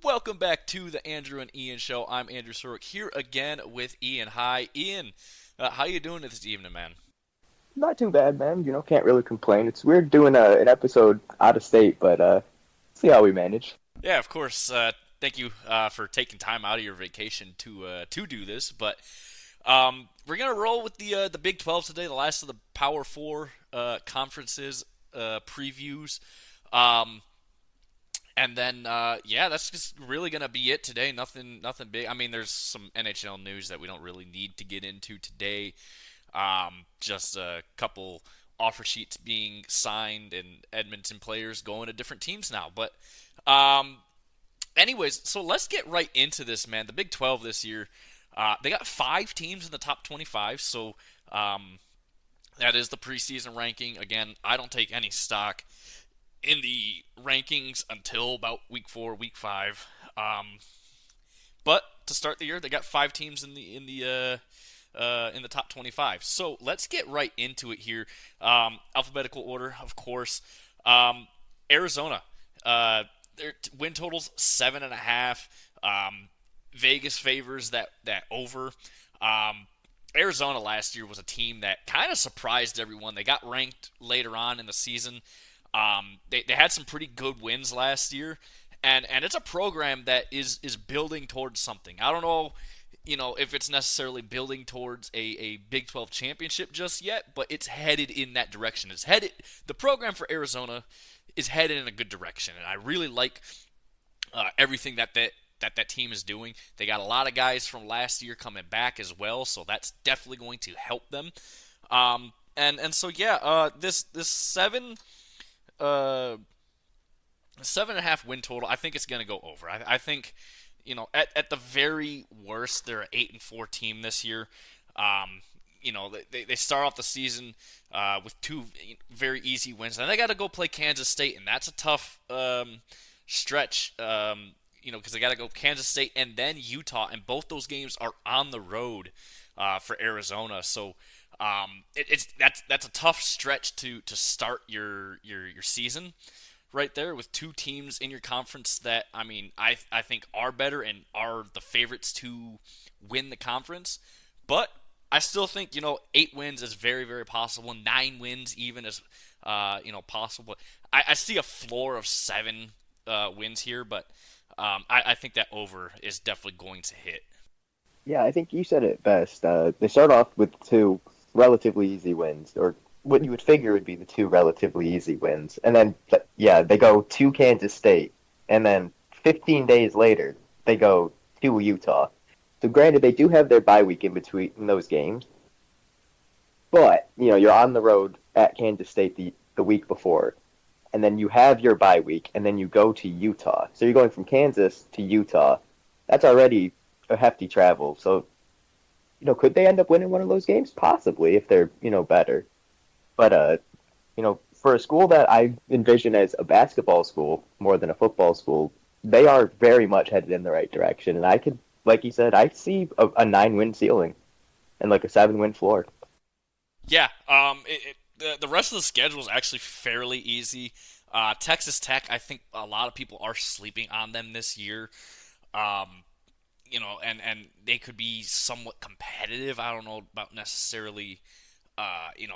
Welcome back to the Andrew and Ian Show. I'm Andrew Sorek here again with Ian. Hi, Ian. How you doing this evening, man? Not too bad, man. Can't really complain. It's weird doing an episode out of state, but see how we manage. Yeah, of course. Thank you for taking time out of your vacation to do this. But we're gonna roll with the Big 12 today, the last of the Power Four conferences previews. Um, And then, yeah, that's just really gonna be it today. Nothing big. I mean, there's some NHL news that we don't really need to get into today. Just a couple offer sheets being signed and Edmonton players going to different teams now. But, anyways, so let's get right into this, man. The Big 12 this year, they got 5 teams in the top 25. So, that is the preseason ranking. Again, I don't take any stock in the rankings until about week 4, week 5. But to start the year, they got 5 teams in the top 25. So let's get right into it here. Alphabetical order, of course. Arizona, their win totals 7.5. Vegas favors that over. Arizona last year was a team that kind of surprised everyone. They got ranked later on in the season. They had some pretty good wins last year, and it's a program that is building towards something. I don't know, if it's necessarily building towards a Big 12 championship just yet, but it's headed in that direction. The program for Arizona is headed in a good direction, and I really like everything that team is doing. They got a lot of guys from last year coming back as well, so that's definitely going to help them. And so yeah, this uh 7.5 win total. I think it's going to go over. I think, at the very worst, they're an 8-4 team this year. They start off the season with 2 very easy wins. Then they got to go play Kansas State, and that's a tough stretch. Because they got to go Kansas State and then Utah, and both those games are on the road for Arizona. So that's a tough stretch to start your season right there with 2 teams in your conference that I think are better and are the favorites to win the conference. But I still think 8 wins is very, very possible. 9 wins even is possible. I see a floor of 7 wins here, but I think that over is definitely going to hit. Yeah, I think you said it best. They start off with two relatively easy wins, or what you would figure would be the two relatively easy wins, and then yeah, they go to Kansas State, and then 15 days later they go to Utah. So granted, they do have their bye week in between those games, but you're on the road at Kansas State the week before, and then you have your bye week, and then you go to Utah. So you're going from Kansas to Utah. That's already a hefty travel. So, could they end up winning one of those games? Possibly, if they're, better. But, for a school that I envision as a basketball school more than a football school, they are very much headed in the right direction. And I could, like you said, I see a 9-win ceiling and like a 7-win floor. Yeah, the rest of the schedule is actually fairly easy. Texas Tech, I think a lot of people are sleeping on them this year. Um, and they could be somewhat competitive. I don't know about necessarily,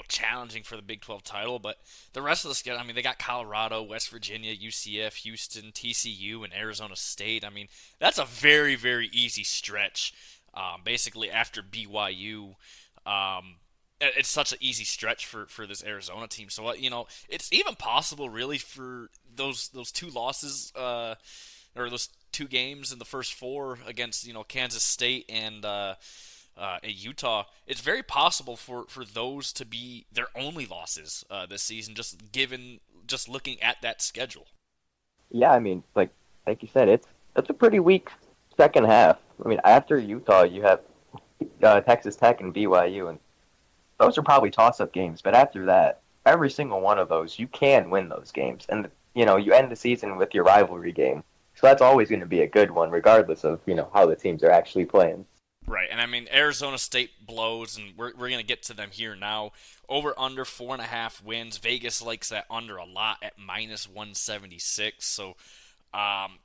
challenging for the Big 12 title, but the rest of the schedule, they got Colorado, West Virginia, UCF, Houston, TCU, and Arizona State. That's a very, very easy stretch. Basically, after BYU, um, it's such an easy stretch for this Arizona team. So it's even possible really for those 2 losses, or those 2 games in the first 4 against Kansas State and Utah. It's very possible for those to be their only losses this season, just looking at that schedule. Yeah, like you said, it's a pretty weak second half. After Utah, you have Texas Tech and BYU, and those are probably toss-up games. But after that, every single one of those, you can win those games, and you end the season with your rivalry game. So that's always going to be a good one, regardless of how the teams are actually playing. Right, and Arizona State blows, and we're gonna get to them here now. Over under 4.5 wins. Vegas likes that under a lot at -176. So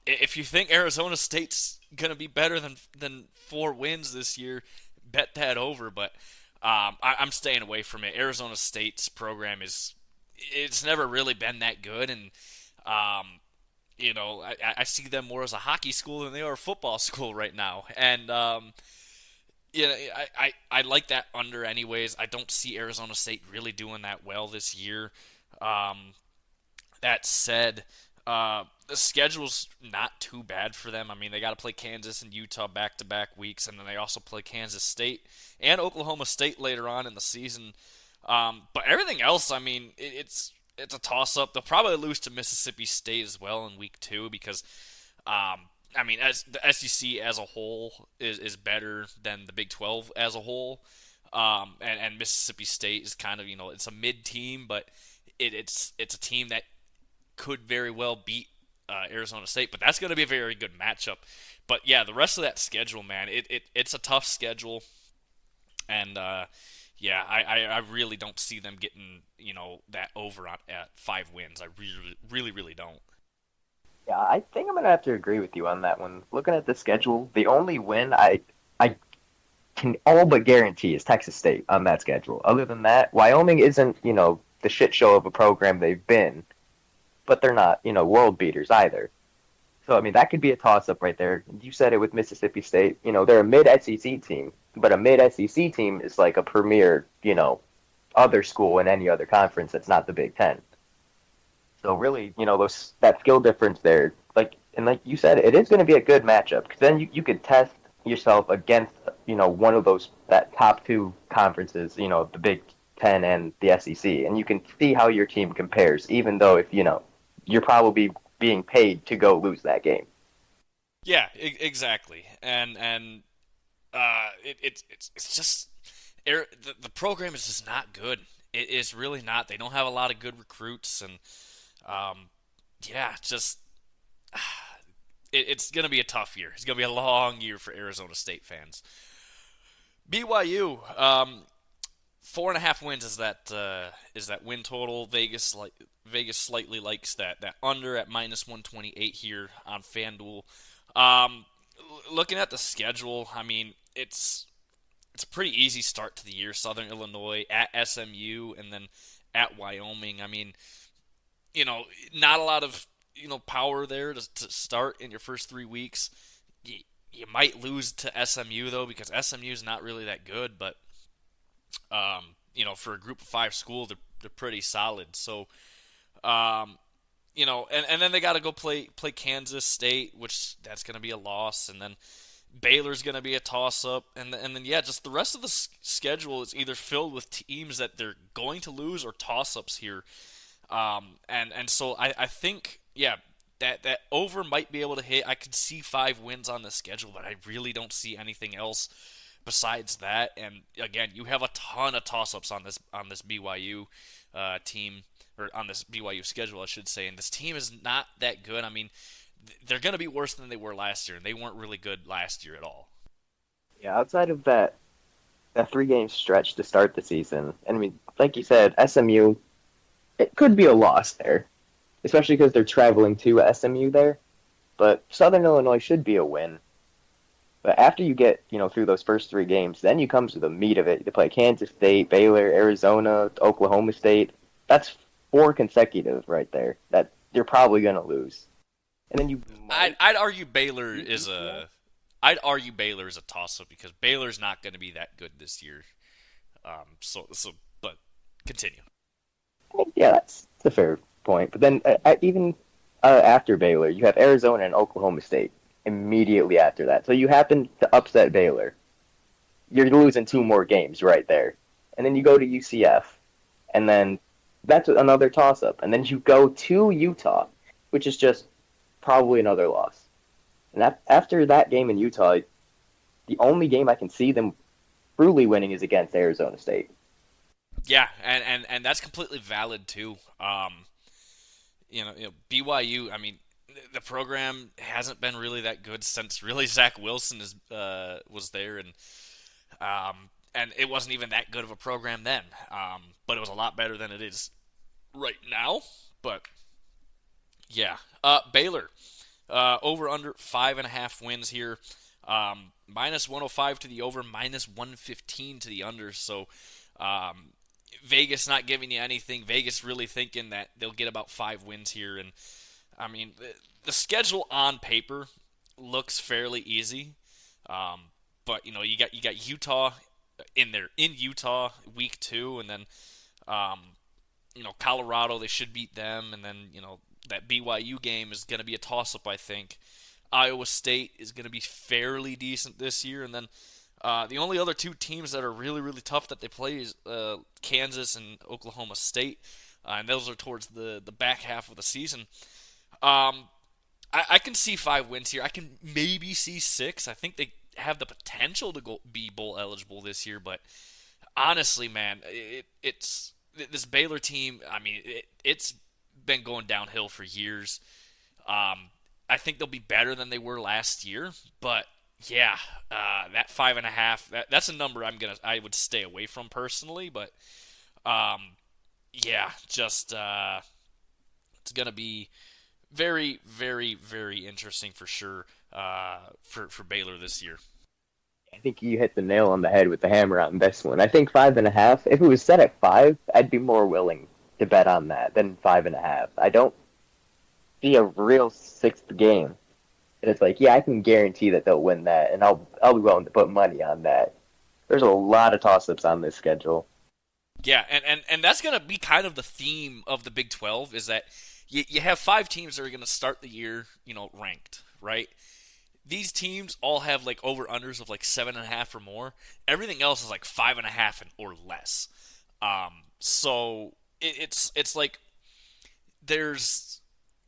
If you think Arizona State's gonna be better than 4 wins this year, bet that over. But I'm staying away from it. Arizona State's program it's never really been that good, and um, I see them more as a hockey school than they are a football school right now. And I like that under anyways. I don't see Arizona State really doing that well this year. Um, that said, the schedule's not too bad for them. I mean, they got to play Kansas and Utah back-to-back weeks, and then they also play Kansas State and Oklahoma State later on in the season. But everything else, I mean, it's a toss-up. They'll probably lose to Mississippi State as well in week 2 because, I mean, as the SEC as a whole is better than the Big 12 as a whole. And Mississippi State is kind of, it's a mid team, but it's a team that could very well beat Arizona State, but that's going to be a very good matchup. But yeah, the rest of that schedule, man, it's a tough schedule, and yeah, I really don't see them getting that over at 5 wins. I really don't. Yeah, I think I'm gonna have to agree with you on that one. Looking at the schedule, the only win I can all but guarantee is Texas State on that schedule. Other than that, Wyoming isn't, the shit show of a program they've been, but they're not, world beaters either. So I mean, that could be a toss up right there. You said it with Mississippi State. They're a mid SEC team, but a mid SEC team is like a premier, other school in any other conference that's not the Big Ten. So really, that skill difference there, like you said, it is going to be a good matchup because then you could test yourself against one of those that top two conferences, the Big Ten and the SEC, and you can see how your team compares, even though if you're probably being paid to go lose that game. Yeah, exactly, and it's just the program is just not good. It is really not. They don't have a lot of good recruits, and yeah, just it's gonna be a tough year. It's gonna be a long year for Arizona State fans. BYU, 4.5 wins is that win total. Vegas slightly likes that under at -128 here on FanDuel. Looking at the schedule, I mean it's a pretty easy start to the year. Southern Illinois at SMU and then at Wyoming. I mean, not a lot of power there to start in your first 3 weeks. You might lose to SMU though because SMU is not really that good, but for a Group of 5 school, they're pretty solid. So, and then they got to go play Kansas State, which that's going to be a loss, and then Baylor's going to be a toss-up, and then yeah, just the rest of the schedule is either filled with teams that they're going to lose or toss-ups here. And so I think yeah that over might be able to hit. I could see 5 wins on the schedule, but I really don't see anything else besides that. And again, you have a ton of toss-ups on this BYU team, or on this BYU schedule, I should say. And this team is not that good. I mean, they're going to be worse than they were last year, and they weren't really good last year at all. Yeah, outside of that 3 game stretch to start the season, and I mean, like you said, SMU, it could be a loss there, especially because they're traveling to SMU there. But Southern Illinois should be a win. But after you get, through those first 3 games, then you come to the meat of it. You play Kansas State, Baylor, Arizona, Oklahoma State. That's 4 consecutive right there that you're probably going to lose. And then you I'd argue Baylor is a toss-up because Baylor's not going to be that good this year. But continue. Yeah, that's a fair point. But then even after Baylor, you have Arizona and Oklahoma State immediately after that. So you happen to upset Baylor. You're losing 2 more games right there. And then you go to UCF. And then that's another toss-up. And then you go to Utah, which is just probably another loss. And after that game in Utah, the only game I can see them truly winning is against Arizona State. Yeah, and that's completely valid too. BYU. I mean, the program hasn't been really that good since really Zach Wilson was there, and it wasn't even that good of a program then. But it was a lot better than it is right now. But yeah, Baylor, Over under 5.5 wins here. Minus 105 to the over, minus 115 to the under. So Vegas not giving you anything. Vegas really thinking that they'll get about 5 wins here. And I mean, the schedule on paper looks fairly easy. But you got Utah in there in Utah week 2, and then Colorado, they should beat them, and then that BYU game is going to be a toss-up, I think. Iowa State is going to be fairly decent this year, and then the only other two teams that are really, really tough that they play is Kansas and Oklahoma State, and those are towards the back half of the season. I can see 5 wins here. I can maybe see 6. I think they have the potential to be bowl eligible this year, but honestly, man, it's this Baylor team. I mean, it's been going downhill for years. I think they'll be better than they were last year, but yeah, that 5.5. That's a number I would stay away from personally, but yeah, just it's gonna be very, very, very interesting for sure for Baylor this year. I think you hit the nail on the head with the hammer on this one. I think 5.5. If it was set at 5, I'd be more willing to bet on that than 5.5. I don't see a real sixth game. And it's like, yeah, I can guarantee that they'll win that, and I'll be willing to put money on that. There's a lot of toss-ups on this schedule. Yeah, and that's going to be kind of the theme of the Big 12 is that you have 5 teams that are going to start the year, ranked, right? These teams all have like over-unders of like 7.5 or more. Everything else is like 5.5 or less. So it's like there's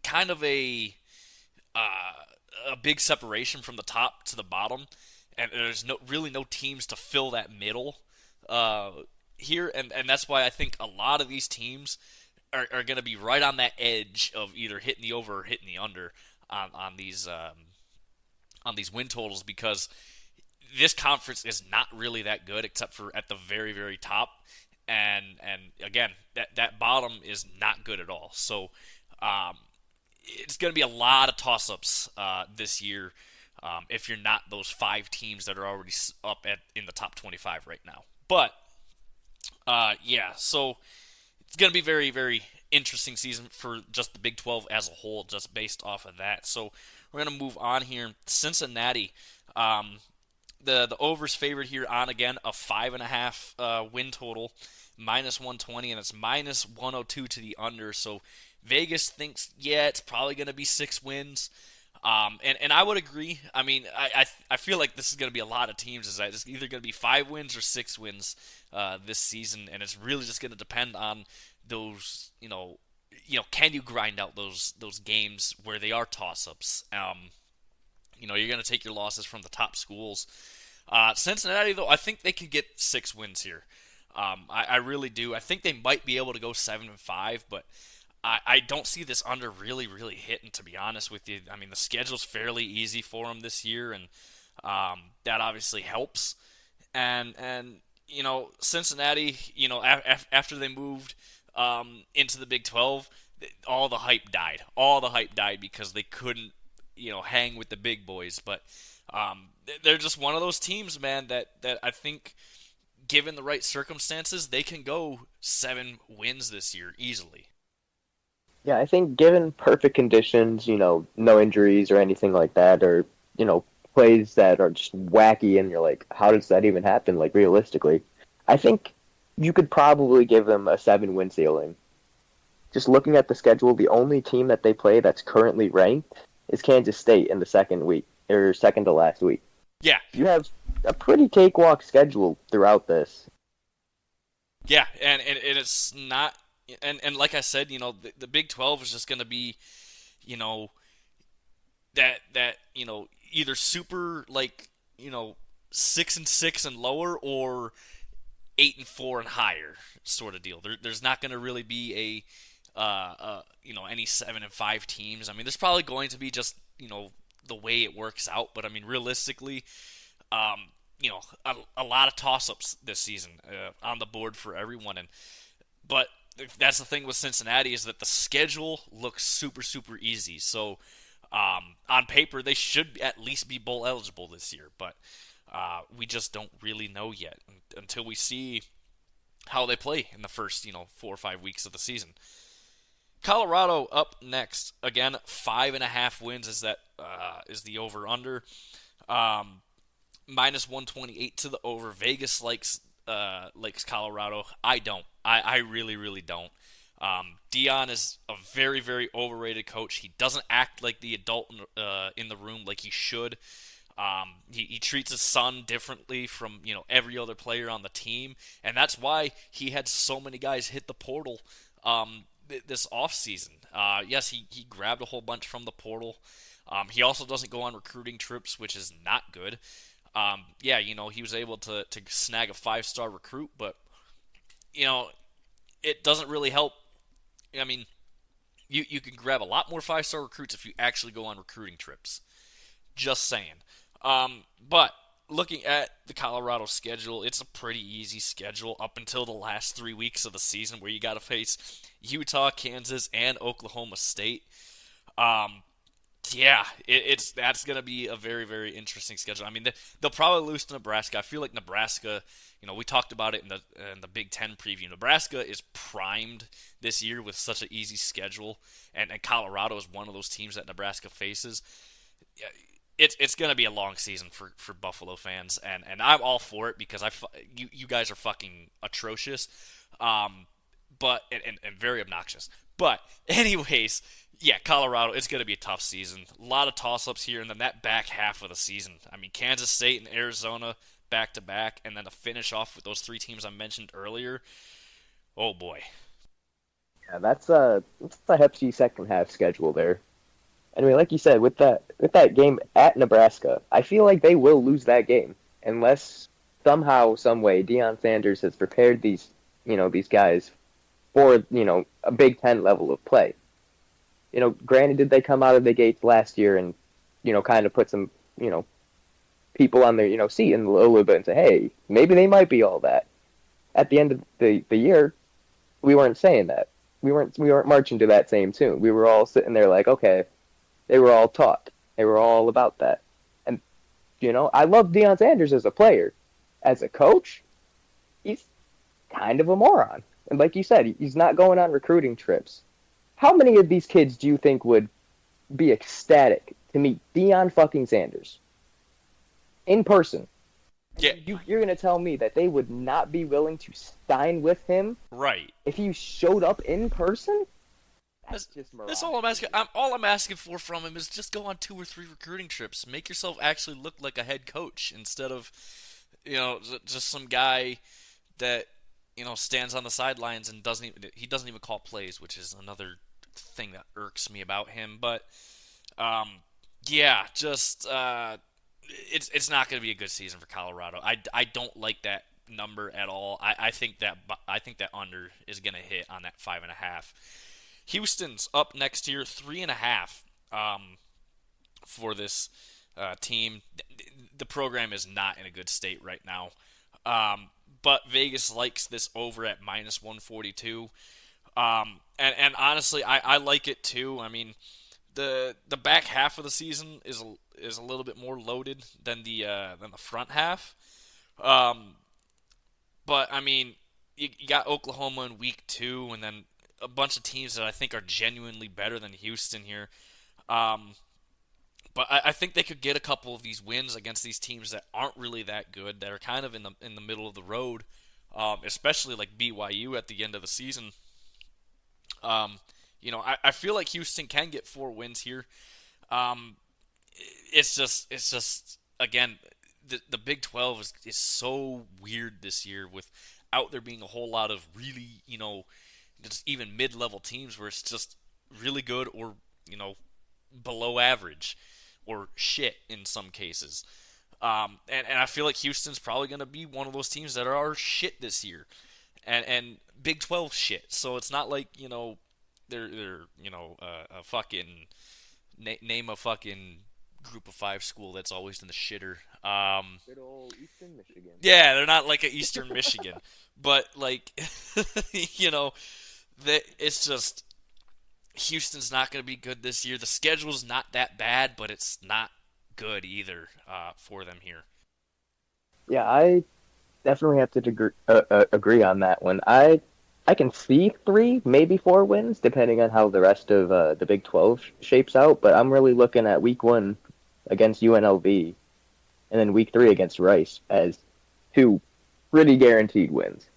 kind of a big separation from the top to the bottom, and there's really no teams to fill that middle here, and that's why I think a lot of these teams are going to be right on that edge of either hitting the over or hitting the under on these win totals, because this conference is not really that good except for at the very, very top, and again that bottom is not good at all. So it's going to be a lot of toss-ups this year if you're not those 5 teams that are already up in the top 25 right now. But yeah, so it's going to be very, very interesting season for just the Big 12 as a whole, just based off of that. So we're going to move on here. Cincinnati, the over's favored here on, again, a 5.5 win total, minus 120, and it's minus 102 to the under. So Vegas thinks, yeah, it's probably going to be 6 wins. And I would agree. I mean, I feel like this is going to be a lot of teams. Is that it's either going to be 5 wins or 6 wins this season, and it's really just going to depend on those. Can you grind out those games where they are toss-ups? You're going to take your losses from the top schools. Cincinnati, though, I think they can get 6 wins here. I really do. I think they might be able to go 7-5, but I don't see this under really, really hitting, to be honest with you. I mean, the schedule's fairly easy for them this year, and that obviously helps. And Cincinnati, after they moved into the Big 12, all the hype died. All the hype died because they couldn't, hang with the big boys. But they're just one of those teams, man, that I think, given the right circumstances, they can go 7 wins this year easily. Yeah, I think given perfect conditions, no injuries or anything like that, or, plays that are just wacky and you're like, how does that even happen, like, realistically? I think you could probably give them a 7-win ceiling. Just looking at the schedule, the only team that they play that's currently ranked is Kansas State in the second week, or second to last week. Yeah. You have a pretty cakewalk schedule throughout this. Yeah, and it's not... And like I said, the Big 12 is just going to be, that either super, 6-6 and lower, or 8-4 and higher sort of deal. There's not going to really be any 7-5 teams. I mean, there's probably going to be just the way it works out, but I mean, realistically, a lot of toss-ups this season on the board for everyone, but that's the thing with Cincinnati, is that the schedule looks super, super easy. So On paper, they should at least be bowl eligible this year, but we just don't really know yet until we see how they play in the first 4 or 5 weeks of the season. Colorado up next. Again, 5.5 wins is the over under. Minus 128 to the over. Vegas likes Colorado. I don't. I really really don't. Dion is a very very overrated coach. He doesn't act like the adult in the room like he should. He treats his son differently from every other player on the team, and that's why he had so many guys hit the portal this offseason. Yes, he grabbed a whole bunch from the portal. He also doesn't go on recruiting trips, which is not good. Yeah, he was able to snag a 5-star recruit, but it doesn't really help. I mean, you can grab a lot more 5-star recruits if you actually go on recruiting trips. Just saying. But looking at the Colorado schedule, it's a pretty easy schedule up until the last 3 weeks of the season where you got to face Utah, Kansas, and Oklahoma State. Yeah, that's going to be a very, very interesting schedule. I mean, they'll probably lose to Nebraska. I feel like Nebraska, we talked about it in the Big Ten preview. Nebraska is primed this year with such an easy schedule, and Colorado is one of those teams that Nebraska faces. It's going to be a long season for Buffalo fans, and I'm all for it because you guys are fucking atrocious, but and very obnoxious. But anyways, yeah, Colorado, it's going to be a tough season. A lot of toss-ups here, and then that back half of the season. I mean, Kansas State and Arizona back-to-back, and then to finish off with those 3 teams I mentioned earlier. Oh, boy. Yeah, that's a hefty second half schedule there. I mean, like you said, with that game at Nebraska, I feel like they will lose that game unless somehow, some way, Deion Sanders has prepared these guys for a Big Ten level of play. Granted, did they come out of the gates last year and kind of put some people on their seat in a little bit and say, hey, maybe they might be all that. At the end of the year, we weren't saying that. We weren't marching to that same tune. We were all sitting there like, okay. They were all taught. They were all about that. And, I love Deion Sanders as a player. As a coach, he's kind of a moron. And like you said, he's not going on recruiting trips. How many of these kids do you think would be ecstatic to meet Deion fucking Sanders? In person. Yeah. You're going to tell me that they would not be willing to sign with him? Right. If he showed up in person? That's all I'm asking. All I'm asking for from him is just go on 2 or 3 recruiting trips. Make yourself actually look like a head coach instead of, just some guy that stands on the sidelines and doesn't even call plays, which is another thing that irks me about him. But yeah, just it's not going to be a good season for Colorado. I don't like that number at all. I think that under is going to hit on that 5.5. Houston's up next year, 3.5 for this team. The program is not in a good state right now. But Vegas likes this over at minus 142. And honestly, I like it too. I mean, the back half of the season is a little bit more loaded than the front half. But I mean, you got Oklahoma in week 2, and then a bunch of teams that I think are genuinely better than Houston here. But I think they could get a couple of these wins against these teams that aren't really that good, that are kind of in the middle of the road, especially like BYU at the end of the season. I feel like Houston can get 4 wins here. It's just again, the Big 12 is so weird this year without there being a whole lot of really, just even mid-level teams where it's just really good or, below average or shit in some cases. And I feel like Houston's probably going to be one of those teams that are shit this year. And Big 12 shit. So it's not like, they're a fucking name a fucking group of 5 school that's always in the shitter. Good old Eastern Michigan. Yeah, they're not like an Eastern Michigan. But like it's just Houston's not going to be good this year. The schedule's not that bad, but it's not good either for them here. Yeah, I definitely have to agree on that one. I can see 3, maybe 4 wins, depending on how the rest of the Big 12 shapes out. But I'm really looking at Week 1 against UNLV, and then Week 3 against Rice as 2 pretty guaranteed wins.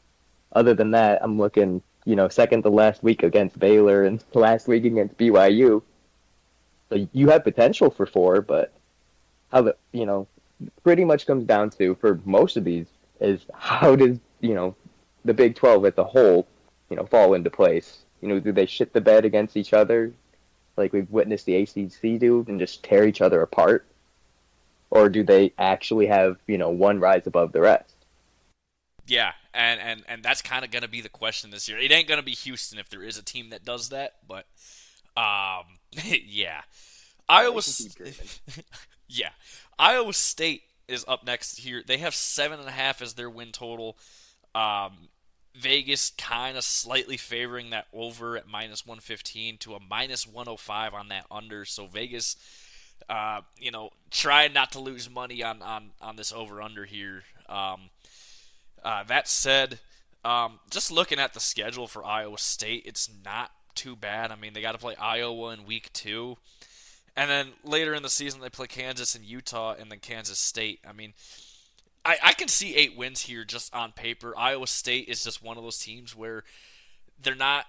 Other than that, I'm looking, second to last week against Baylor and last week against BYU. So you have potential for 4, but how pretty much comes down to for most of these is how does the Big 12 as a whole fall into place. Do they shit the bed against each other like we've witnessed the ACC do and just tear each other apart, or do they actually have one rise above the rest? Yeah, and that's kind of going to be the question this year. It ain't going to be Houston if there is a team that does that, but yeah. They Iowa can keep dreaming. Yeah. Iowa State is up next here. They have 7.5 as their win total. Vegas kind of slightly favoring that over at -115 to a -105 on that under. So Vegas, trying not to lose money on this over under here. That said, just looking at the schedule for Iowa State, it's not too bad. I mean, they got to play Iowa in week 2. And then later in the season, they play Kansas and Utah and then Kansas State. I mean, I can see 8 wins here just on paper. Iowa State is just one of those teams where they're not,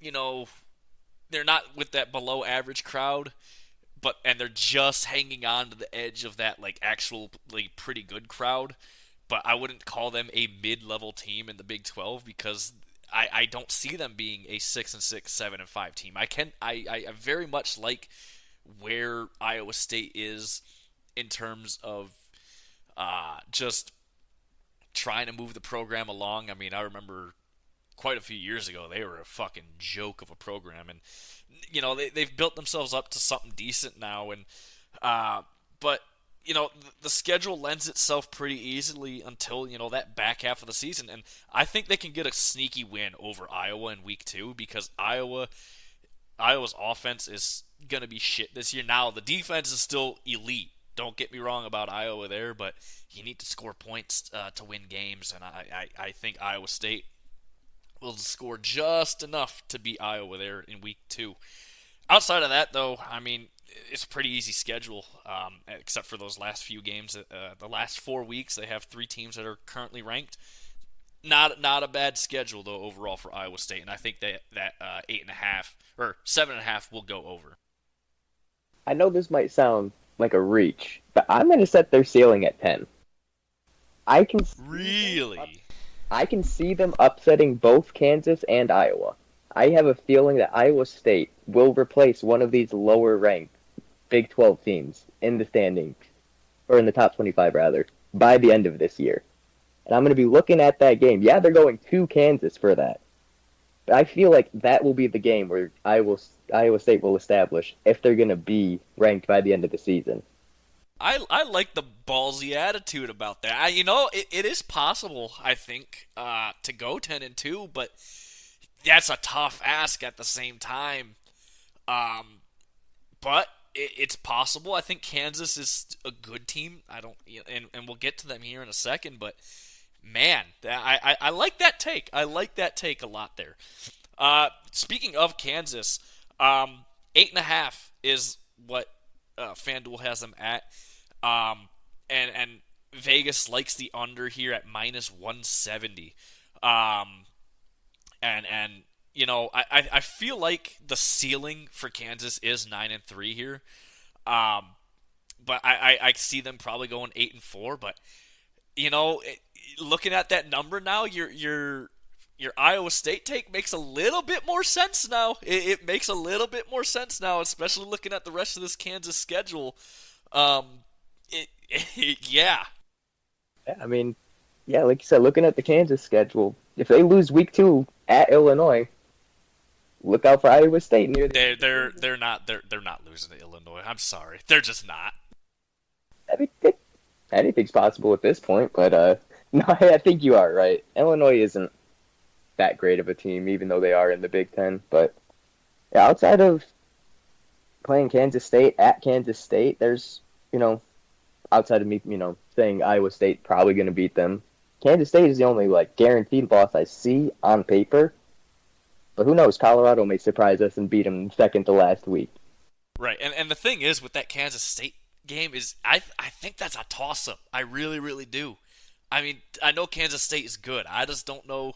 they're not with that below average crowd, and they're just hanging on to the edge of that actual pretty good crowd. But I wouldn't call them a mid-level team in the Big 12 because I don't see them being a 6-6, 7-5 team. I very much like where Iowa State is in terms of just trying to move the program along. I mean, I remember quite a few years ago they were a fucking joke of a program, and they've built themselves up to something decent now. And but the schedule lends itself pretty easily until that back half of the season, and I think they can get a sneaky win over Iowa in week 2 because Iowa's offense is going to be shit this year. Now, the defense is still elite. Don't get me wrong about Iowa there, but you need to score points to win games, and I think Iowa State will score just enough to beat Iowa there in week 2. Outside of that, though, I mean, it's a pretty easy schedule, except for those last few games. The last 4 weeks, they have 3 teams that are currently ranked. Not a bad schedule though overall for Iowa State, and I think that 8.5 or 7.5 will go over. I know this might sound like a reach, but I'm going to set their ceiling at 10. I can Really? I can see them upsetting both Kansas and Iowa. I have a feeling that Iowa State will replace one of these lower-ranked Big 12 teams in the standings, or in the top 25 rather, by the end of this year. And I'm going to be looking at that game. Yeah, they're going to Kansas for that. But I feel like that will be the game where Iowa State will establish if they're going to be ranked by the end of the season. I like the ballsy attitude about that. It is possible, I think, to go 10-2, but that's a tough ask at the same time. But it's possible. I think Kansas is a good team. And we'll get to them here in a second, but man, I like that take. I like that take a lot there. Speaking of Kansas, 8.5 is what FanDuel has them at. And Vegas likes the under here at -170. I feel like the ceiling for Kansas is 9-3 here. But I see them probably going 8-4. But looking at that number now, your Iowa State take makes a little bit more sense now. It makes a little bit more sense now, especially looking at the rest of this Kansas schedule. Yeah. Yeah, I mean, yeah, like you said, looking at the Kansas schedule, if they lose week 2 at Illinois, look out for Iowa State near the. They're not losing to Illinois. I'm sorry, they're just not. I mean, anything's possible at this point, but no, I think you are right. Illinois isn't that great of a team, even though they are in the Big Ten. But Yeah, outside of playing Kansas State at Kansas State, there's, you know, outside of me, saying Iowa State probably going to beat them, Kansas State is the only like guaranteed loss I see on paper. But who knows? Colorado may surprise us and beat them second to last week. Right, and the thing is with that Kansas State game is I think that's a toss up. I really really do. I mean, I know Kansas State is good. I just don't know.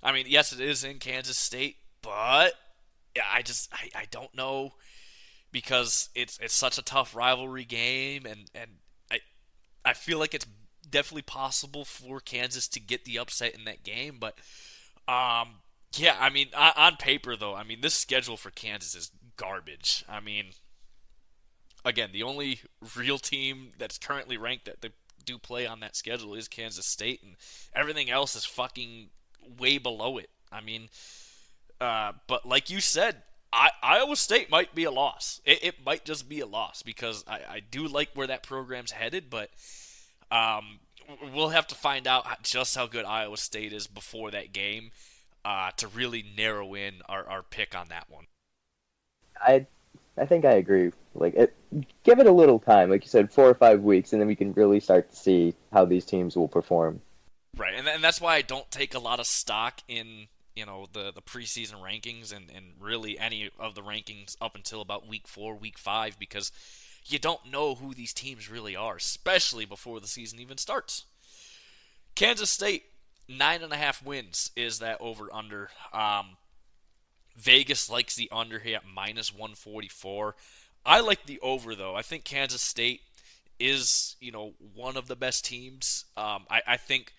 I mean, yes, it is in Kansas State, but yeah, I don't know because it's such a tough rivalry game, and I I feel like it's definitely possible for Kansas to get the upset in that game, but yeah, I mean, on paper though, I mean, this schedule for Kansas is garbage. I mean, again, the only real team that's currently ranked that they do play on that schedule is Kansas State, and everything else is fucking way below it. I mean, but like you said, Iowa State might be a loss. It might just be a loss because I do like where that program's headed, but um, we'll have to find out just how good Iowa State is before that game to really narrow in our pick on that one. I I think I agree. Give it a little time, like you said, 4 or 5 weeks, and then we can really start to see how these teams will perform. Right, and that's why I don't take a lot of stock in the preseason rankings and really any of the rankings up until about week 4, week 5, because you don't know who these teams really are, especially before the season even starts. Kansas State 9.5 wins is that over under. Vegas likes the under here at -144. I like the over though. I think Kansas State is one of the best teams. I think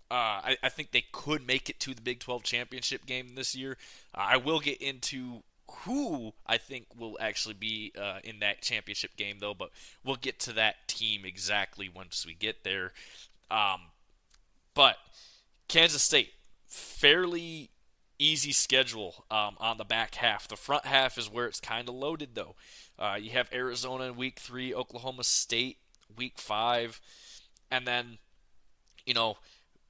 I think they could make it to the Big 12 championship game this year. I will get into who I think will actually be in that championship game, though, but we'll get to that team exactly once we get there. But Kansas State, fairly easy schedule on the back half. The front half is where it's kind of loaded, though. You have Arizona in week 3, Oklahoma State week 5, and then, you know,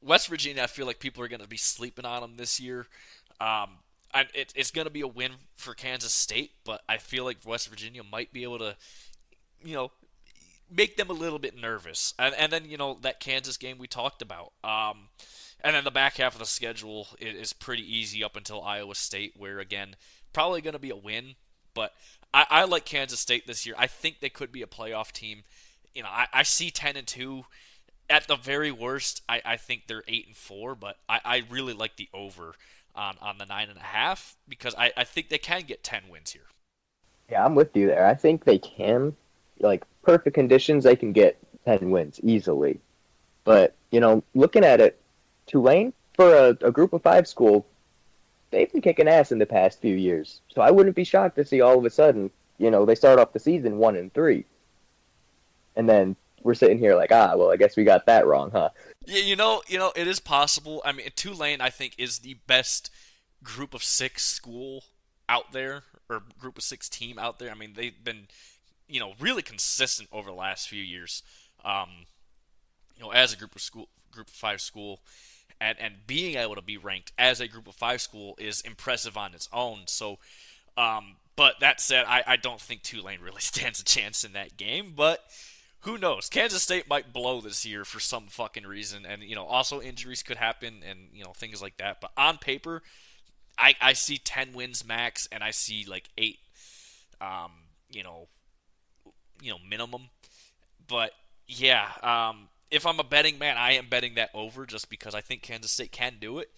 West Virginia, I feel like people are going to be sleeping on them this year. It's going to be a win for Kansas State, but I feel like West Virginia might be able to, you know, make them a little bit nervous. And then, that Kansas game we talked about. And then the back half of the schedule is pretty easy up until Iowa State, where, again, probably going to be a win. But I like Kansas State this year. I think they could be a playoff team. I see 10-2. At the very worst, I think they're 8-4, but I really like the over on the 9.5 because I think they can get 10 wins here. Yeah, I'm with you there. I think they can, like perfect conditions, they can get 10 wins easily. But, looking at it, Tulane, for a group of 5 school, they've been kicking ass in the past few years. So I wouldn't be shocked to see all of a sudden, they start off the season 1-3. And then we're sitting here like, well, I guess we got that wrong, huh? Yeah, it is possible. I mean, Tulane, I think, is the best group of 6 school out there, or group of 6 team out there. I mean, they've been, really consistent over the last few years. As a group of 5 school, and being able to be ranked as a group of 5 school is impressive on its own. So, but that said, I don't think Tulane really stands a chance in that game, but who knows? Kansas State might blow this year for some fucking reason, and also injuries could happen, and things like that. But on paper, I see 10 wins max, and I see like 8, um, you know, minimum. But yeah, if I'm a betting man, I am betting that over just because I think Kansas State can do it.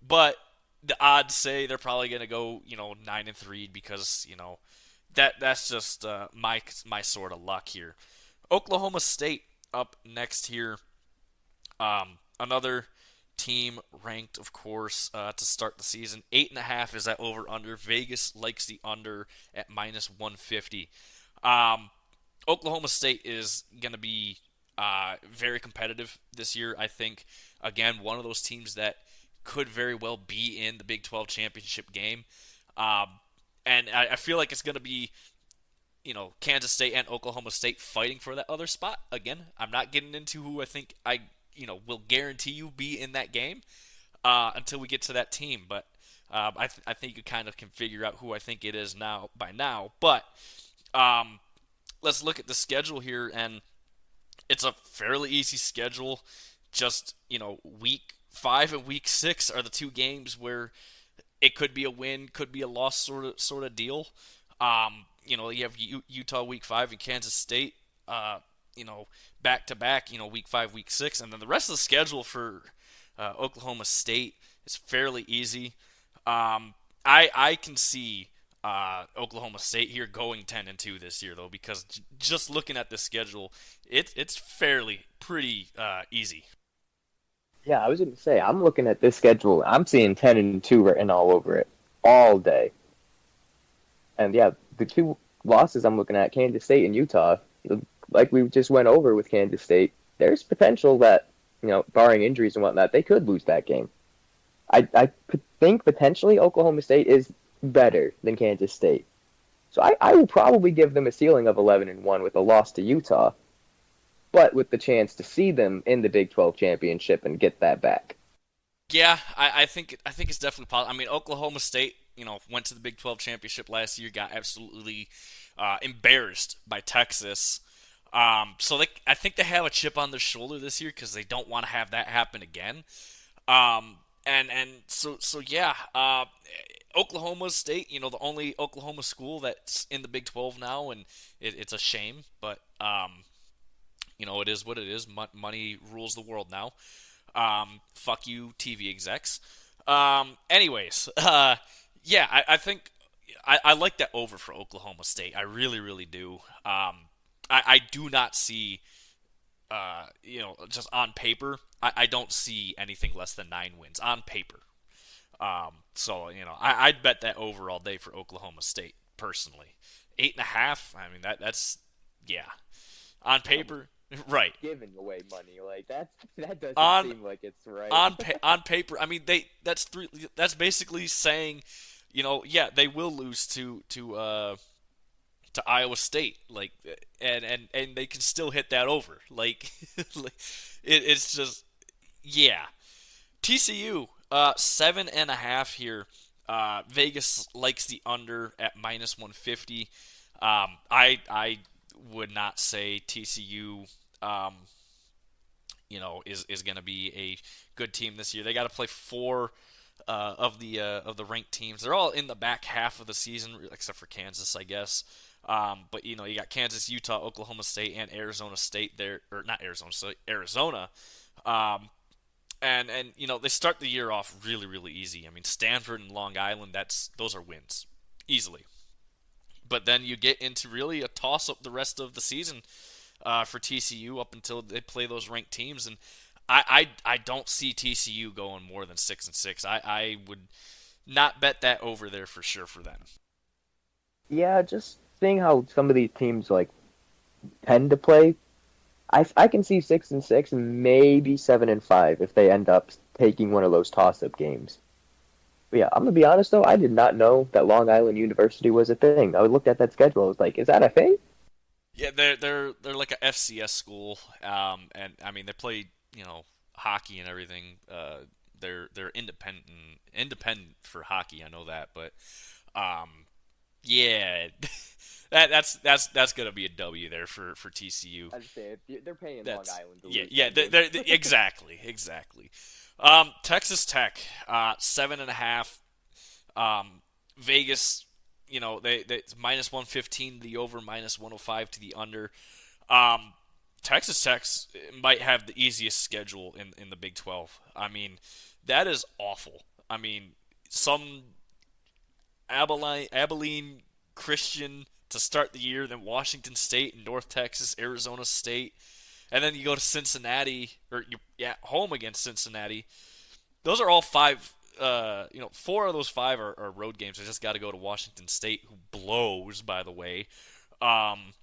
But the odds say they're probably gonna go 9-3 because that's just my sort of luck here. Oklahoma State up next here. Another team ranked, of course, to start the season. 8.5 is that over under. Vegas likes the under at -150. Oklahoma State is going to be very competitive this year. I think, again, one of those teams that could very well be in the Big 12 championship game. And I feel like it's going to be Kansas State and Oklahoma State fighting for that other spot. Again, I'm not getting into who I think will guarantee you be in that game until we get to that team. But I think you kind of can figure out who I think it is now by now. But um, let's look at the schedule here, and it's a fairly easy schedule. Just week 5 and week 6 are the two games where it could be a win, could be a loss, sort of deal. You have Utah week 5 and Kansas State. Back to back. Week 5, week 6, and then the rest of the schedule for Oklahoma State is fairly easy. I can see Oklahoma State here going 10-2 this year though, because just looking at the schedule, it's fairly pretty easy. Yeah, I was going to say, I'm looking at this schedule. I'm seeing 10-2 written all over it all day. And yeah, the two losses I'm looking at, Kansas State and Utah, like we just went over with Kansas State, there's potential that, barring injuries and whatnot, they could lose that game. I think potentially Oklahoma State is better than Kansas State. So I will probably give them a ceiling of 11-1 with a loss to Utah, but with the chance to see them in the Big 12 championship and get that back. Yeah, I think it's definitely possible. I mean, Oklahoma State, went to the Big 12 championship last year, got absolutely embarrassed by Texas. I think they have a chip on their shoulder this year because they don't want to have that happen again. So yeah, Oklahoma State, the only Oklahoma school that's in the Big 12 now, and it's a shame, but it is what it is. Money rules the world now. Fuck you, TV execs. Anyways, yeah, I think I like that over for Oklahoma State. I really, really do. I do not see, just on paper, I don't see anything less than 9 wins on paper. I'd bet that over all day for Oklahoma State personally. 8.5. I mean that's yeah. On paper, right. Giving away money like that doesn't On seem like it's right. on paper, I mean that's three. That's basically saying, yeah, they will lose to Iowa State, like, and they can still hit that over, like, it's just, yeah. TCU 7.5 here. Vegas likes the under at -150. I would not say TCU is going to be a good team this year. They got to play 4 of the ranked teams. They're all in the back half of the season, except for Kansas, I guess. But you got Kansas, Utah, Oklahoma State, and Arizona State there, or not Arizona State, Arizona. And they start the year off really, really easy. I mean, Stanford and Long Island, those are wins easily. But then you get into really a toss-up the rest of the season for TCU up until they play those ranked teams, and I don't see TCU going more than 6-6. I would not bet that over there for sure for them. Yeah, just seeing how some of these teams like tend to play, I can see 6-6 and maybe 7-5 if they end up taking one of those toss-up games. But yeah, I'm gonna be honest though, I did not know that Long Island University was a thing. I looked at that schedule, I was like, is that a thing? Yeah, they're like a FCS school, and I mean they play hockey and everything. They're independent for hockey. I know that, but yeah, that's gonna be a W there for TCU. I understand. They're paying Long Island to lose. Yeah, they're exactly. Texas Tech 7.5. Vegas, they it's -115 to the over, -105 to the under. Texas Tech might have the easiest schedule in the Big 12. I mean, that is awful. I mean, some Abilene Christian to start the year, then Washington State and North Texas, Arizona State, and then you go to Cincinnati, or you're home against Cincinnati. Those are all 5. 4 of those 5 are road games. I just got to go to Washington State, who blows, by the way. And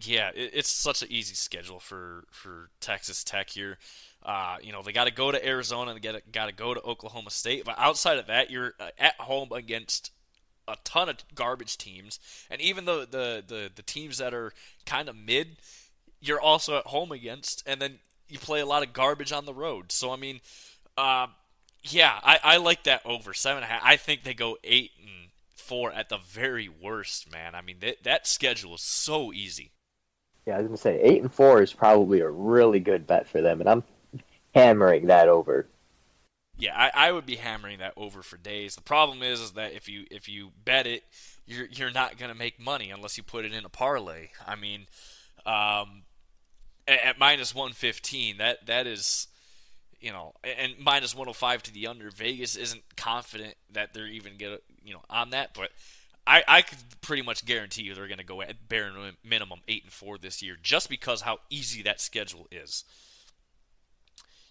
yeah, it's such an easy schedule for Texas Tech here. They got to go to Arizona and got to go to Oklahoma State. But outside of that, you're at home against a ton of garbage teams, and even though the teams that are kind of mid, you're also at home against, and then you play a lot of garbage on the road. So I mean, Yeah, I like that over 7.5. I think they go 8-4 at the very worst, man. I mean, that schedule is so easy. Yeah, I was gonna say 8-4 is probably a really good bet for them, and I'm hammering that over. Yeah, I would be hammering that over for days. The problem is that if you bet it, you're not gonna make money unless you put it in a parlay. I mean, um, at minus 115, that is, and minus 105 to the under. Vegas isn't confident that they're even get on that, but I could pretty much guarantee you they're going to go at bare minimum 8-4 this year, just because how easy that schedule is.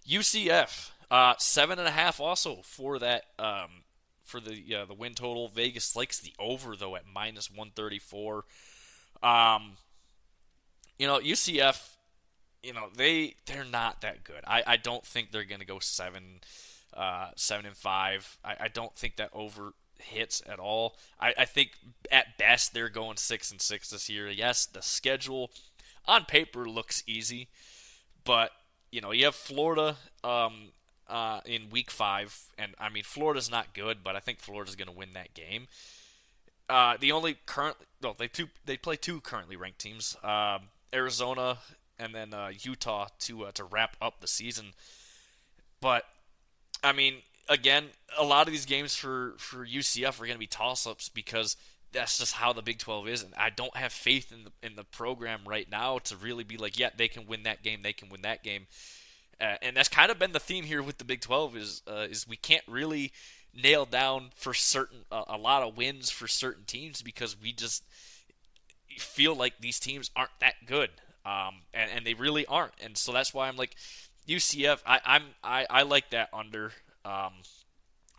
UCF 7.5 also for that for the win total. Vegas likes the over though at minus 134. Um, UCF, they're not that good. I don't think they're gonna go 7-5. I don't think that over hits at all. I think at best they're going 6-6 this year. Yes, the schedule on paper looks easy, but you have Florida in week 5, and I mean Florida's not good, but I think Florida's going to win that game. The only current, well, they play two currently ranked teams, Arizona and then Utah to wrap up the season. But I mean, again, a lot of these games for UCF are going to be toss ups because that's just how the Big 12 is, and I don't have faith in the program right now to really be like, yeah, they can win that game, they can win that game. And that's kind of been the theme here with the Big 12 is we can't really nail down for certain a lot of wins for certain teams because we just feel like these teams aren't that good, and they really aren't. And so that's why I'm like UCF. I like that under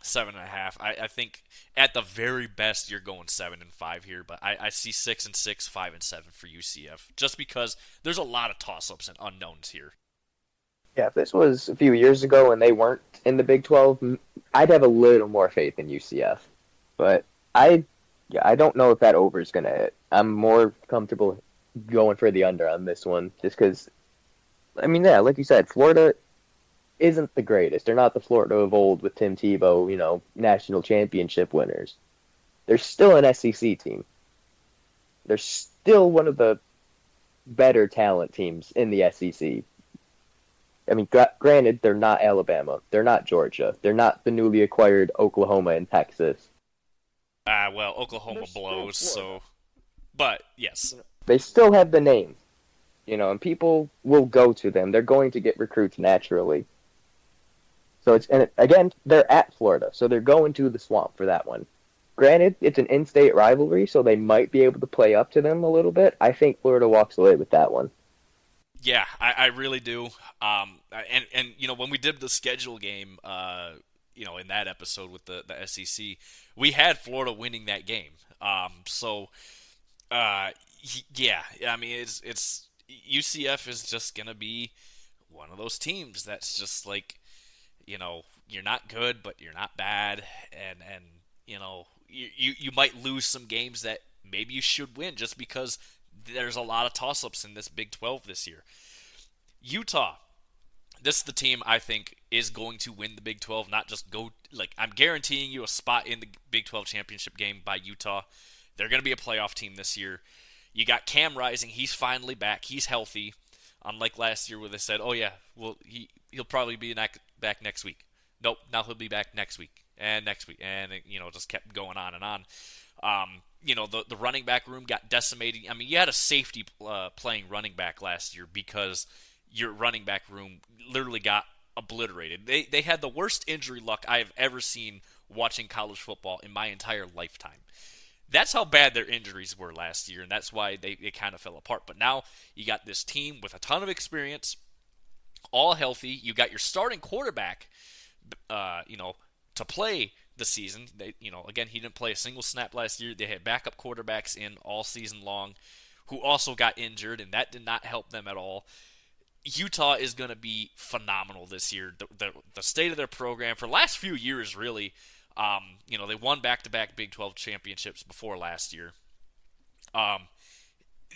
7.5. I think at the very best you're going 7-5 here, but I see 6-6, 5-7 for UCF just because there's a lot of toss ups and unknowns here. Yeah, if this was a few years ago and they weren't in the Big 12, I'd have a little more faith in UCF. But I don't know if that over is going to hit. I'm more comfortable going for the under on this one just because, I mean, yeah, like you said, Florida isn't the greatest. They're not the Florida of old with Tim Tebow, national championship winners. They're still an SEC team. They're still one of the better talent teams in the SEC. I mean, granted, they're not Alabama. They're not Georgia. They're not the newly acquired Oklahoma and Texas. Well, Oklahoma blows, so. But, yes. They still have the name, and people will go to them. They're going to get recruits naturally. So again, they're at Florida, so they're going to the swamp for that one. Granted, it's an in-state rivalry, so they might be able to play up to them a little bit. I think Florida walks away with that one. Yeah, I really do. And when we did the schedule game, in that episode with the SEC, we had Florida winning that game. Yeah, I mean it's UCF is just gonna be one of those teams that's just like, you're not good, but you're not bad, and you might lose some games that maybe you should win just because there's a lot of toss-ups in this Big 12 this year. Utah, this is the team I think is going to win the Big 12, not just go like I'm guaranteeing you a spot in the Big 12 championship game by Utah. They're going to be a playoff team this year. You got Cam Rising, he's finally back. He's healthy. Unlike last year where they said, "Oh yeah, well he'll probably be back next week." Nope, now he'll be back next week and next week, and it, just kept going on and on. The running back room got decimated. I mean, you had a safety playing running back last year because your running back room literally got obliterated. They had the worst injury luck I have ever seen watching college football in my entire lifetime. That's how bad their injuries were last year, and that's why they kind of fell apart. But now you got this team with a ton of experience, all healthy. You got your starting quarterback, to play the season. Again, he didn't play a single snap last year. They had backup quarterbacks in all season long who also got injured, and that did not help them at all. Utah is going to be phenomenal this year. The state of their program for the last few years, really, they won back-to-back Big 12 championships before last year.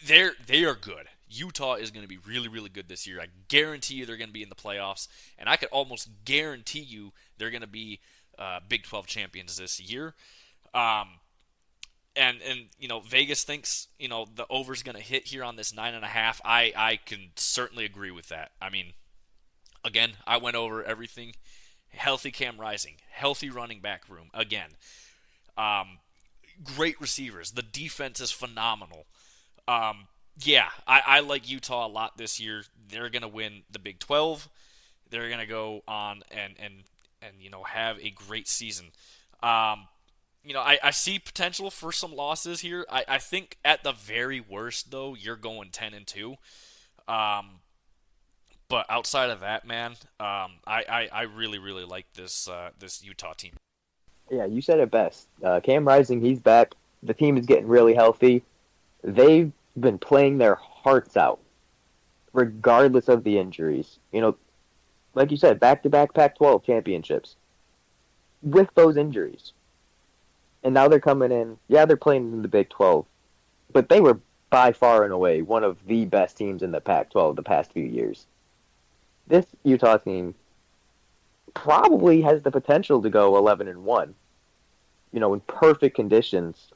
They are good. Utah is going to be really, really good this year. I guarantee you they're going to be in the playoffs, and I could almost guarantee you they're going to be Big 12 champions this year. Um, and Vegas thinks the over's going to hit here on this 9.5. I can certainly agree with that. I mean, again, I went over everything. Healthy Cam Rising, healthy running back room again. Great receivers. The defense is phenomenal. Yeah, I like Utah a lot this year. They're gonna win the Big 12. They're gonna go on and have a great season. I see potential for some losses here. I think at the very worst though, you're going 10-2. But outside of that, man, I really really like this Utah team. Yeah, you said it best. Cam Rising, he's back. The team is getting really healthy. They've been playing their hearts out, regardless of the injuries. Like you said, back-to-back Pac-12 championships with those injuries. And now they're coming in. Yeah, they're playing in the Big 12, but they were by far and away one of the best teams in the Pac-12 the past few years. This Utah team probably has the potential to go 11-1. In perfect conditions.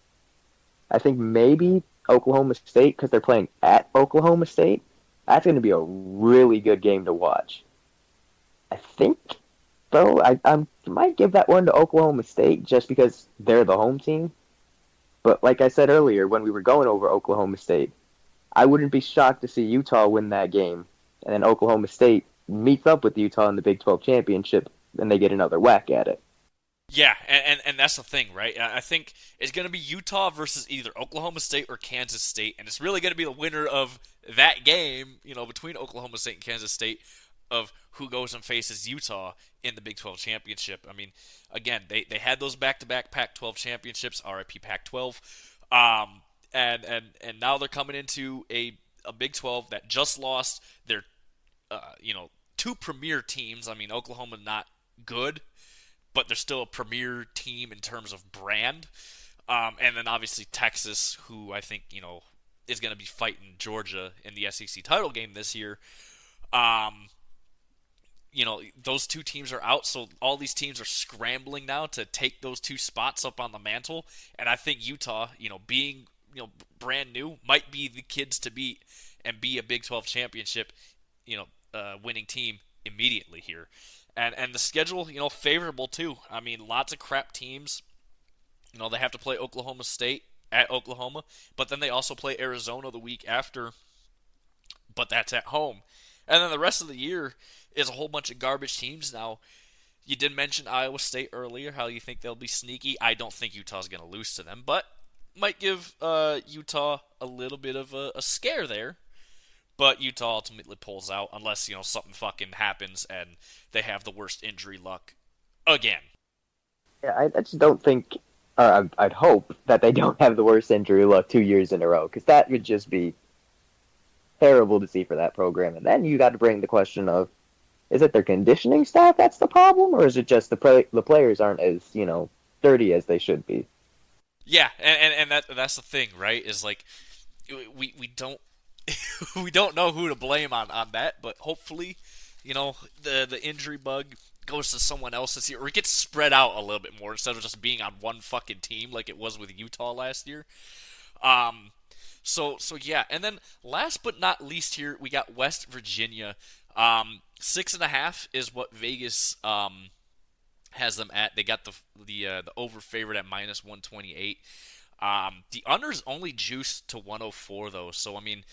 I think maybe Oklahoma State, because they're playing at Oklahoma State, that's going to be a really good game to watch. I think, though, I might give that one to Oklahoma State just because they're the home team. But like I said earlier, when we were going over Oklahoma State, I wouldn't be shocked to see Utah win that game, and then Oklahoma State meets up with Utah in the Big 12 championship, and they get another whack at it. Yeah, and that's the thing, right? I think it's going to be Utah versus either Oklahoma State or Kansas State, and it's really going to be the winner of that game, between Oklahoma State and Kansas State, of who goes and faces Utah in the Big 12 championship. I mean, again, they had those back-to-back Pac-12 championships, RIP Pac-12, and now they're coming into a Big 12 that just lost their, two premier teams. I mean, Oklahoma not good, but they're still a premier team in terms of brand. And then obviously Texas, who I think, is going to be fighting Georgia in the SEC title game this year. Those two teams are out, so all these teams are scrambling now to take those two spots up on the mantle. And I think Utah, being, brand new, might be the kids to beat and be a Big 12 championship, winning team immediately here. And the schedule, favorable too. I mean, lots of crap teams. They have to play Oklahoma State at Oklahoma, but then they also play Arizona the week after, but that's at home. And then the rest of the year is a whole bunch of garbage teams. Now, you did mention Iowa State earlier, how you think they'll be sneaky. I don't think Utah's going to lose to them, but might give Utah a little bit of a scare there. But Utah ultimately pulls out unless, something fucking happens and they have the worst injury luck again. Yeah, I just don't think, I'd hope that they don't have the worst injury luck 2 years in a row, because that would just be terrible to see for that program. And then you got to bring the question of, is it their conditioning staff that's the problem, or is it just the players aren't as, dirty as they should be? Yeah, and that's the thing, right? Is like, we don't we don't know who to blame on that, but hopefully, the injury bug goes to someone else this year, or it gets spread out a little bit more instead of just being on one fucking team like it was with Utah last year. So yeah, and then last but not least here, we got West Virginia. 6.5 is what Vegas has them at. They got the over favorite at -128. The under's only juiced to 104 though, so I mean.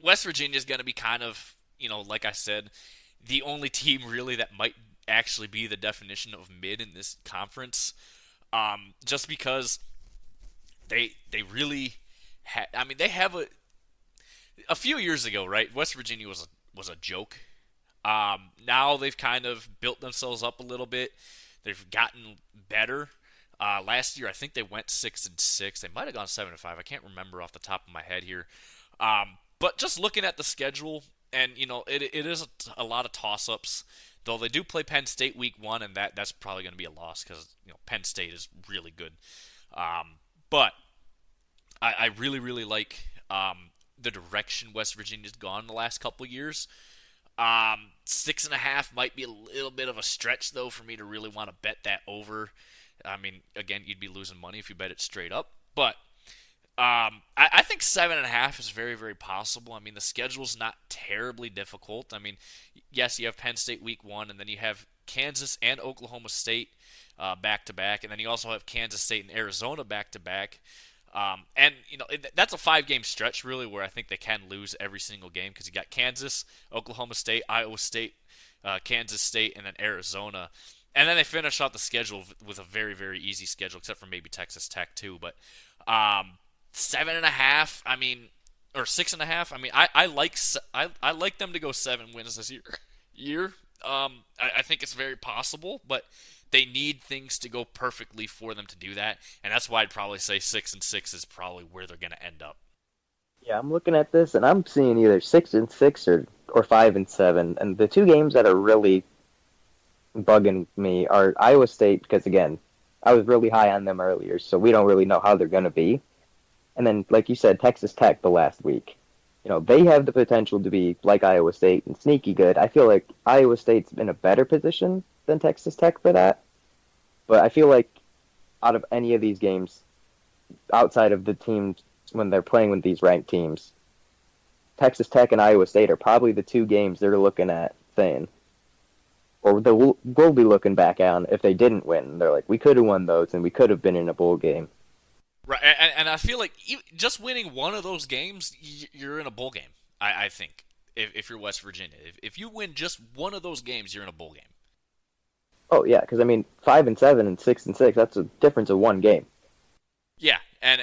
West Virginia is going to be kind of, like I said, the only team really that might actually be the definition of mid in this conference. Just because they really they have a few years ago, right? West Virginia was a joke. Now they've kind of built themselves up a little bit. They've gotten better. Last year, I think they went 6-6. They might have gone 7-5. I can't remember off the top of my head here. But just looking at the schedule, and it is a lot of toss-ups. Though they do play Penn State week 1, and that's probably going to be a loss because Penn State is really good. But I really really like the direction West Virginia's gone the last couple years. 6.5 might be a little bit of a stretch though for me to really want to bet that over. I mean, again, you'd be losing money if you bet it straight up, but I think 7.5 is very, very possible. I mean, the schedule's not terribly difficult. I mean, yes, you have Penn State week 1, and then you have Kansas and Oklahoma State back to back, and then you also have Kansas State and Arizona back to back. And that's a 5-game stretch really, where I think they can lose every single game because you got Kansas, Oklahoma State, Iowa State, Kansas State, and then Arizona. And then they finish out the schedule with a very, very easy schedule, except for maybe Texas Tech too. But 7.5, I mean, or 6.5. I mean, I like them to go 7 wins this year. I think it's very possible, but they need things to go perfectly for them to do that, and that's why I'd probably say 6-6 is probably where they're going to end up. Yeah, I'm looking at this and I'm seeing either 6-6 or 5-7, and the two games that are really bugging me are Iowa State because again, I was really high on them earlier, so we don't really know how they're going to be. And then, like you said, Texas Tech the last week. They have the potential to be like Iowa State and sneaky good. I feel like Iowa State's in a better position than Texas Tech for that. But I feel like out of any of these games, outside of the teams when they're playing with these ranked teams, Texas Tech and Iowa State are probably the two games they're looking at saying, or we'll be looking back on if they didn't win. They're like, we could have won those and we could have been in a bowl game. Right, and I feel like just winning one of those games, you're in a bowl game. I think if you're West Virginia, if you win just one of those games, you're in a bowl game. Oh yeah, because I mean, 5-7 and 6-6—that's a difference of one game. Yeah, and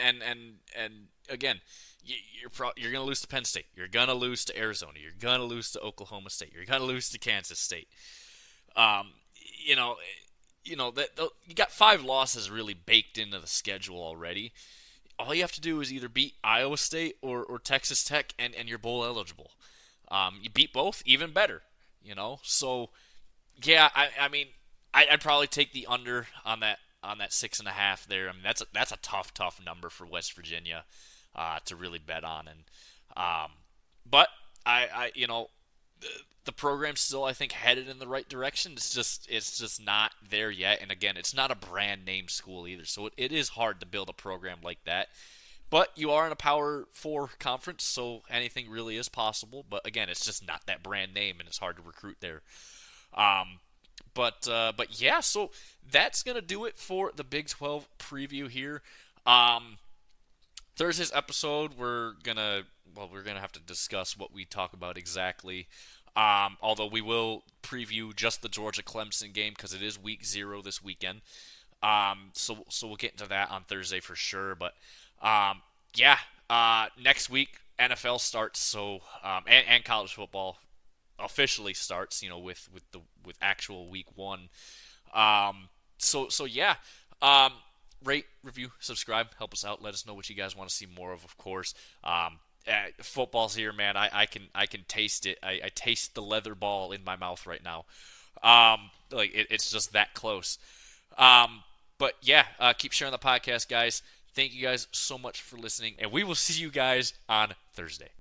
again, you're gonna lose to Penn State. You're gonna lose to Arizona. You're gonna lose to Oklahoma State. You're gonna lose to Kansas State. Um, you know, that you got 5 losses really baked into the schedule already. All you have to do is either beat Iowa State or Texas Tech, and you're bowl eligible. You beat both, even better. So yeah, I mean, I'd probably take the under on that 6.5 there. I mean, that's a tough number for West Virginia to really bet on, and but I the program's still, I think, headed in the right direction. It's just not there yet. And again, it's not a brand name school either, so it is hard to build a program like that. But you are in a Power 4 conference, so anything really is possible. But again, it's just not that brand name, and it's hard to recruit there. But yeah, so that's gonna do it for the Big 12 preview here. Thursday's episode, we're gonna have to discuss what we talk about exactly. Although we will preview just the Georgia-Clemson game because it is week 0 this weekend. So we'll get into that on Thursday for sure. But yeah, next week NFL starts, so and college football officially starts. With actual week 1. So yeah. Rate, review, subscribe, help us out. Let us know what you guys want to see more of course. Football's here, man. I can taste it. I taste the leather ball in my mouth right now. It's just that close. But yeah, keep sharing the podcast, guys. Thank you guys so much for listening, and we will see you guys on Thursday.